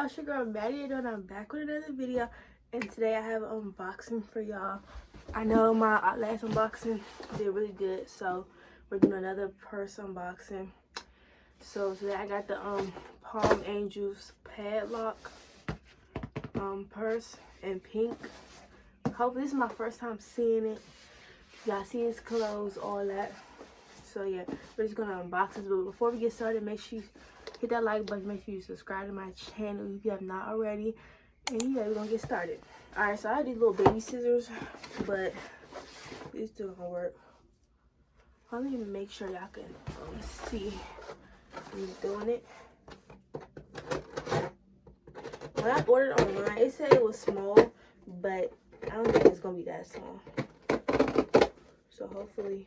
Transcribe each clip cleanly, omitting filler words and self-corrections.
it's your girl Maddie, and I'm back with another video. And today I have an unboxing for y'all. I know my last unboxing did really good, so we're doing another purse unboxing. So today I got the Palm Angels Padlock purse in pink. Hopefully this is my first time seeing it. Y'all see its clothes, all that. So yeah, we're just gonna unbox this. But before we get started, make sure you hit that like button. Make sure you subscribe to my channel if you have not already. And yeah, we're gonna get started. Alright, so I have these little baby scissors, but it's still gonna work. Let me make sure y'all can see me doing it. When I ordered online, it said it was small, but I don't think it's gonna be that small. So hopefully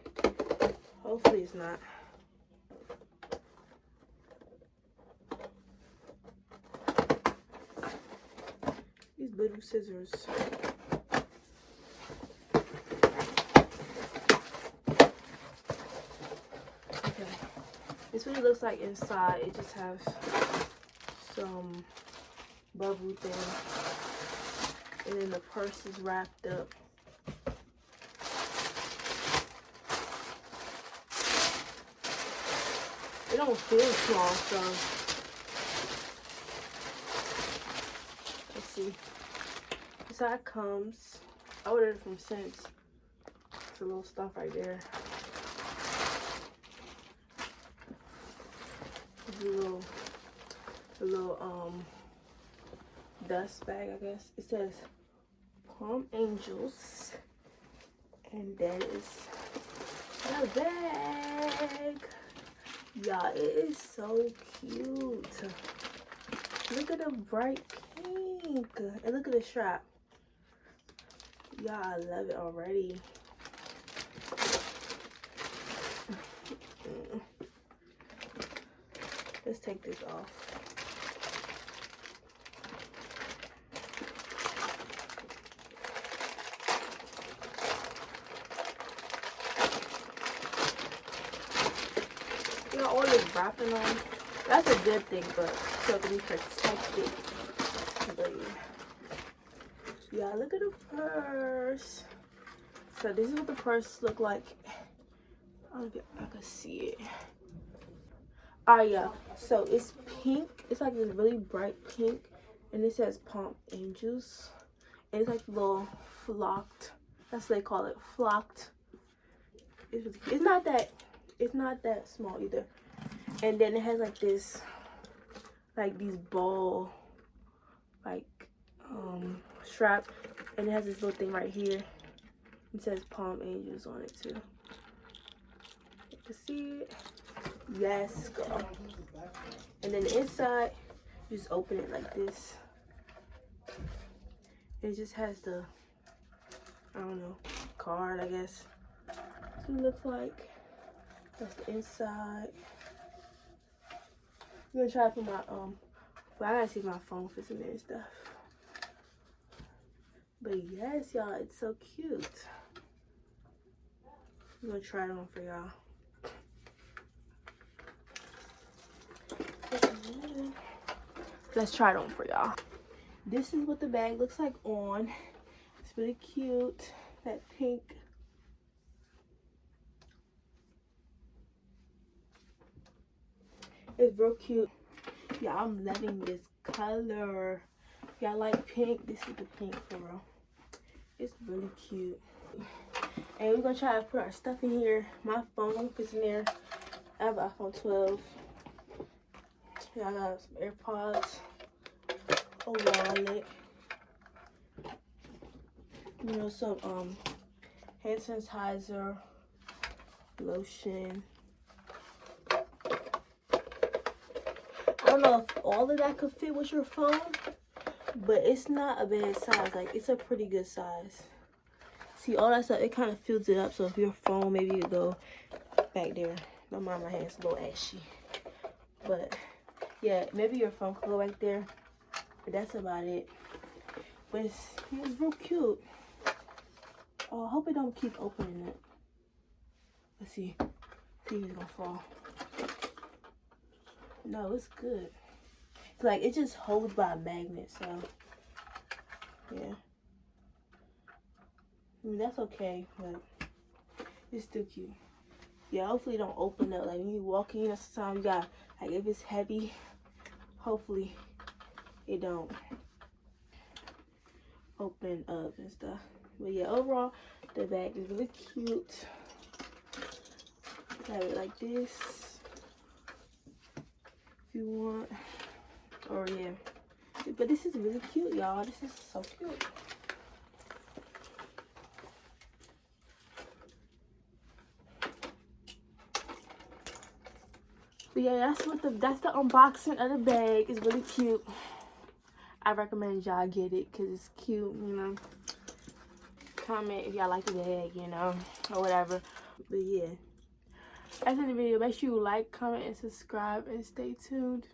it's not. These little scissors. Okay. This is what it looks like inside. It just has some bubble thing. And then the purse is wrapped up. It don't feel small, so let's see. This is how it comes. I ordered it from Sense. It's a little stuff right there. A little dust bag, I guess. It says Palm Angels, and that is the bag. Y'all, it is so cute. Look at the bright pink. And look at the strap. Y'all, I love it already. Let's take this off. You know, all this wrapping on, that's a good thing, but so to be protected. But yeah, look at the purse. So this is what the purse look like. I don't know if I can see it. Alright, yeah. So it's pink. It's like this really bright pink, and it says Palm Angels, and it's like a little flocked. That's what they call it, flocked. It's not that small either. And then it has like this, like these ball, like strap, and it has this little thing right here. It says Palm Angels on it too. You can see it. Yes, girl. And then the inside, you just open it like this. It just has the, I don't know, card, I guess. That's what it looks like. That's the inside. I'm gonna try to put my well, I gotta see if my phone fits in there and stuff. But yes, y'all, it's so cute. I'm gonna try it on for y'all. Let's try it on for y'all. This is what the bag looks like on. It's really cute. That pink. It's real cute. Yeah, I'm loving this color. Y'all like pink? This is the pink for real. It's really cute. And we're gonna try to put our stuff in here. My phone fits in there. I have an iPhone 12. Yeah, I got some AirPods, a wallet, you know, some hand sanitizer, lotion. I don't know if all of that could fit with your phone, but it's not a bad size. Like, it's a pretty good size. See, all that stuff, it kind of fills it up. So if your phone, maybe you go back there. Don't mind my hands, a little ashy. But yeah, maybe your phone could go back there, but that's about it. But it's real cute. Oh, I hope it don't keep opening it. Let's see. See if it's gonna fall. No, it's good. Like, it just holds by a magnet, so yeah. I mean, that's okay, but it's still cute. Yeah, hopefully it don't open up. Like, when you walk in, sometimes you got, like, if it's heavy, hopefully it don't open up and stuff. But yeah, overall, the bag is really cute. Have it like this if you want. Or yeah. But this is really cute, y'all. This is so cute. But yeah, that's the unboxing of the bag. It's really cute. I recommend y'all get it because it's cute, you know. Comment if y'all like the bag, you know, or whatever. But yeah, that's in the video. Make sure you like, comment, and subscribe, and stay tuned.